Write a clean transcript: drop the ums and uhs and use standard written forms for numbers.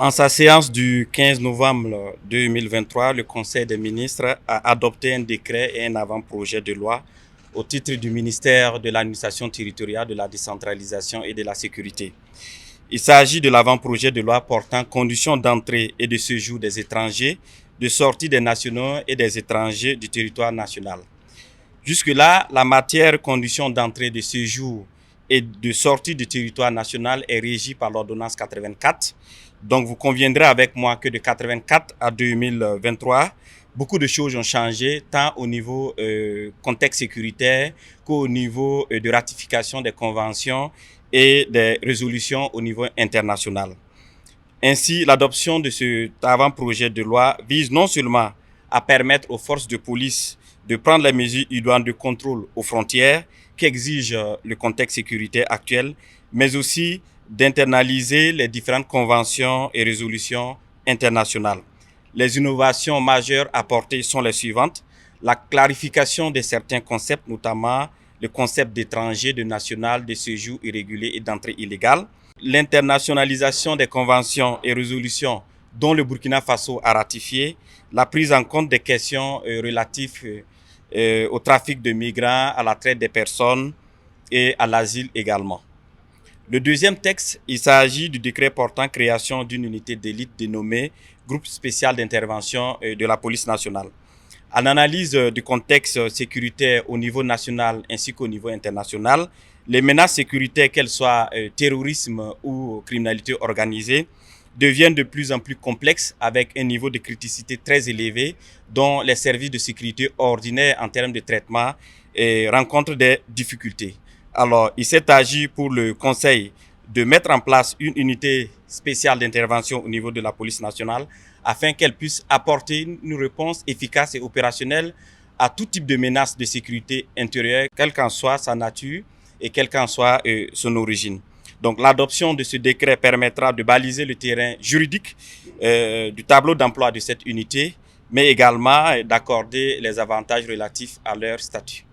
En sa séance du 15 novembre 2023, le Conseil des ministres a adopté un décret et un avant-projet de loi au titre du ministère de l'administration territoriale, de la décentralisation et de la sécurité. Il s'agit de l'avant-projet de loi portant conditions d'entrée et de séjour des étrangers, de sortie des nationaux et des étrangers du territoire national. Jusque-là, la matière conditions d'entrée et de séjour et de sortie du territoire national est régie par l'ordonnance 84. Donc, vous conviendrez avec moi que de 84 à 2023, beaucoup de choses ont changé, tant au niveau contexte sécuritaire qu'au niveau de ratification des conventions et des résolutions au niveau international. Ainsi, l'adoption de cet avant-projet de loi vise non seulement à permettre aux forces de police de prendre les mesures idoines de contrôle aux frontières qu'exige le contexte sécuritaire actuel, mais aussi d'internaliser les différentes conventions et résolutions internationales. Les innovations majeures apportées sont les suivantes. La clarification de certains concepts, notamment le concept d'étranger, de national, de séjour irrégulier et d'entrée illégale. L'internationalisation des conventions et résolutions dont le Burkina Faso a ratifié, la prise en compte des questions relatives au trafic de migrants, à la traite des personnes et à l'asile également. Le deuxième texte, il s'agit du décret portant création d'une unité d'élite dénommée Groupe spécial d'intervention de la police nationale. En analyse du contexte sécuritaire au niveau national ainsi qu'au niveau international, les menaces sécuritaires, qu'elles soient terrorisme ou criminalité organisée, deviennent de plus en plus complexes avec un niveau de criticité très élevé dont les services de sécurité ordinaires en termes de traitement rencontrent des difficultés. Alors, il s'est agi pour le Conseil de mettre en place une unité spéciale d'intervention au niveau de la police nationale afin qu'elle puisse apporter une réponse efficace et opérationnelle à tout type de menace de sécurité intérieure, quelle qu'en soit sa nature et quelle qu'en soit son origine. Donc l'adoption de ce décret permettra de baliser le terrain juridique du tableau d'emploi de cette unité, mais également d'accorder les avantages relatifs à leur statut.